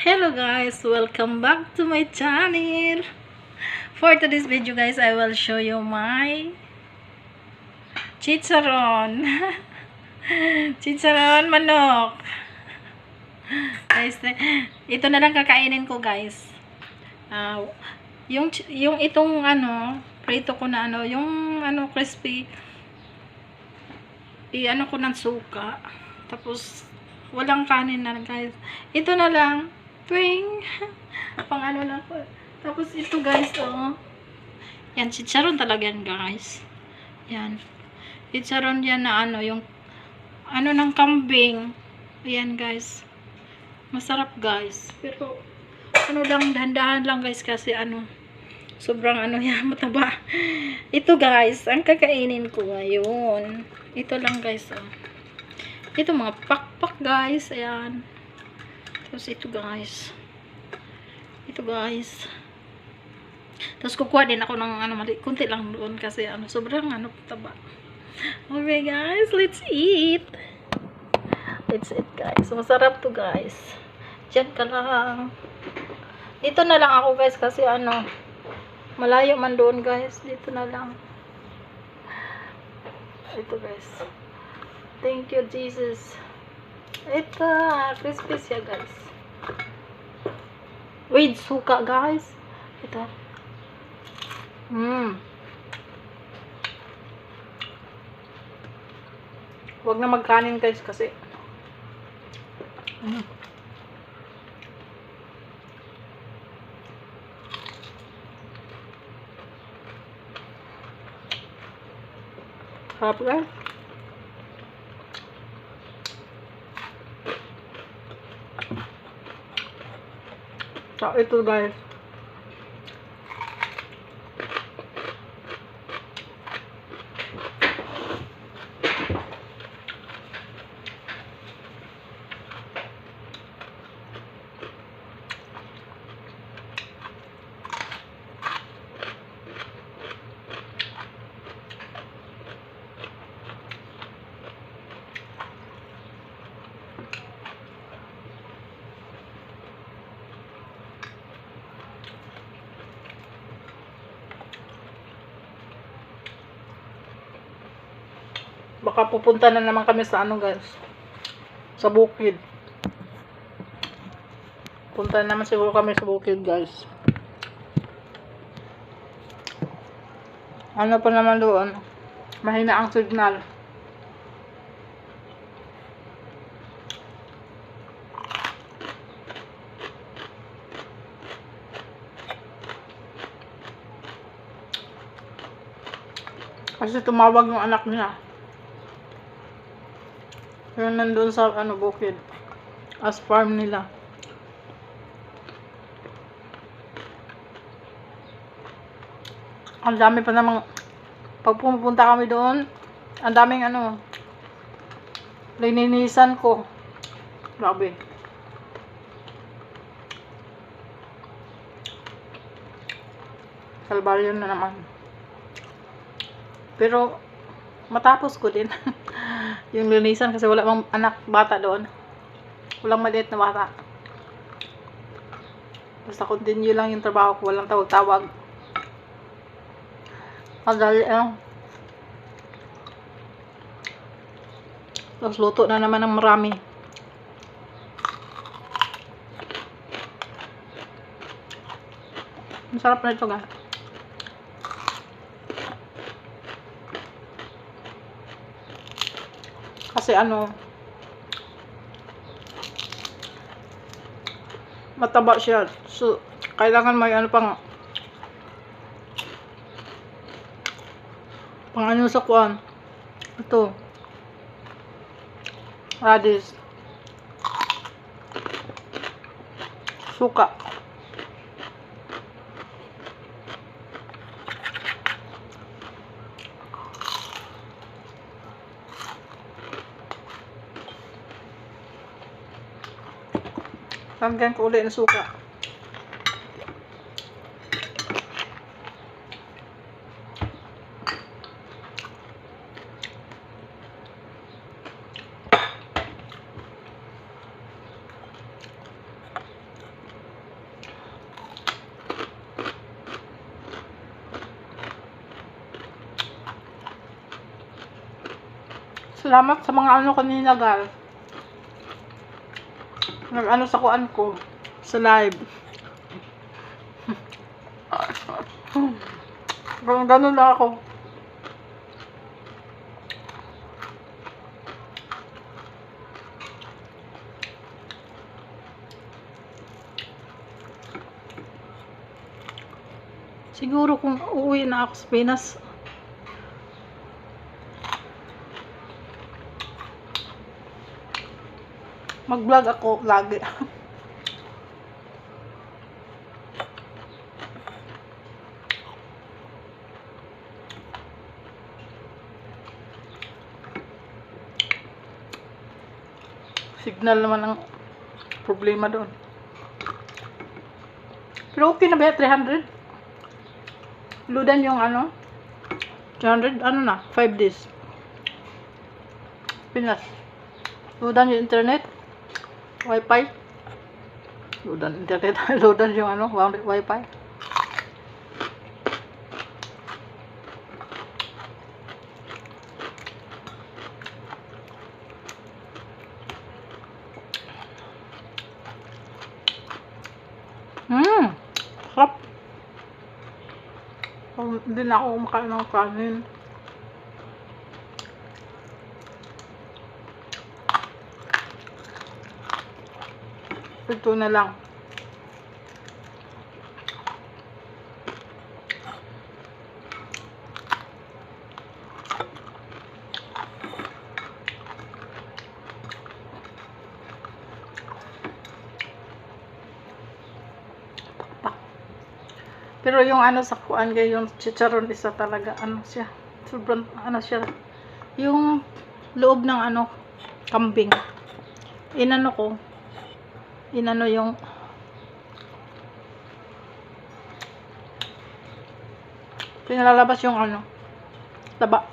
Hello guys, welcome back to my channel. For today's video guys, I will show you my checharon. Checharon manok. Guys, ito na lang kakainin ko guys. Yung itong prito ko na yung crispy. I-ano ko ng suka. Tapos walang kanin na guys. Ito na lang. Twing. Pang lang ko. Tapos ito guys, yan, chicharon talaga yan guys. Yan. Chicharon yan na yung ng kambing. Ayan guys. Masarap guys. Pero, lang, dahan-dahan lang guys kasi sobrang yan, mataba. Ito guys, ang kakainin ko ngayon. Ito lang guys, Ito mga pakpak guys. Ayan. Tapos ito guys. Tapos kukuha din ako ng kunti lang doon kasi sobrang taba. Okay guys, let's eat. Let's eat guys. Masarap to guys. Diyan ka lang. Dito na lang ako guys kasi malayo man doon guys. Dito na lang. Ito guys. Thank you Jesus. Ito, crispy siya guys. With suka guys. Ito. Huwag na magkanin guys kasi sarap guys. So, ito guys. Baka pupunta na naman kami sa guys. Sa bukid. Punta naman siguro kami sa bukid guys. Pa naman doon? Mahina ang signal. Kasi tumawag yung anak niya. Yun nandun sa bukid. As farm nila. Ang dami pa namang pag pumunta kami doon, ang daming lininisan ko. Grabe. Kalbaryo na naman. Pero matapos ko din yung linisan kasi wala bang bata doon. Walang maliit na bata. Basta continue lang yung trabaho ko. Walang tawag-tawag. Dali Tapos luto na naman ng marami. Masarap na ito guys. Kasi mataba siya. So, kailangan may pang sa kuan. Ito. Radish. Suka. Lagyan ko ulit ng suka. salamat sa mga ano kanina, guys. Nag-ano sa kuan ko. Sa live. Ganun lang ako. Siguro kung uuwi na ako sa Pinas, mag-vlog ako lagi. Signal naman ang problema doon. Pero okay na ba? 300? Ludan yung ano? 300? Ano na? 5 days. Pinas. Ludan yung internet. Wi-Fi. Ludan internet. Ludan yung ano? Wi-Fi. Sarap. Hindi na ako kumakain ng kanin. Ito na lang. Pero yung ano sa kuan kay yung checharon isa talaga ano siya. Sobrang ano siya. Yung loob ng ano kambing. Inano ko. Inano yung pinalalabas yung ano taba.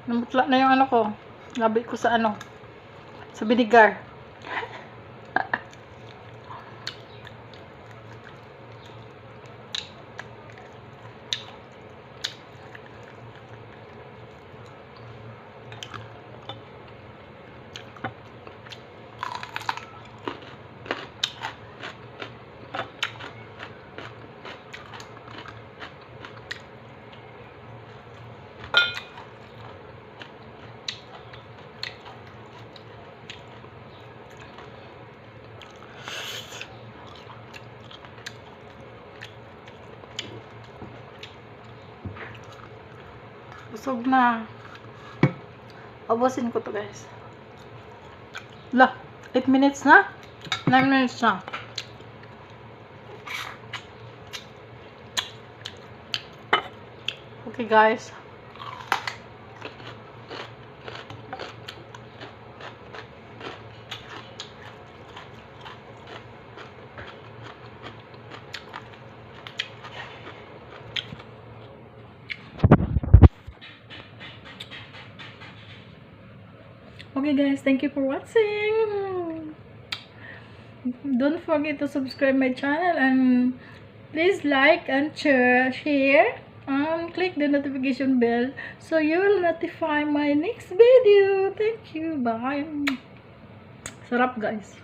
Namutla na yung ano ko. Labi ko sa ano. Sa vinegar. Busog na. Ubusin ko to, guys. Lah, 8 minutes na? 9 minutes na. Okay, guys. Okay guys, thank you for watching. Don't forget to subscribe my channel and please like and share and click the notification bell so you will notify my next video. Thank you. Bye. Sarap guys.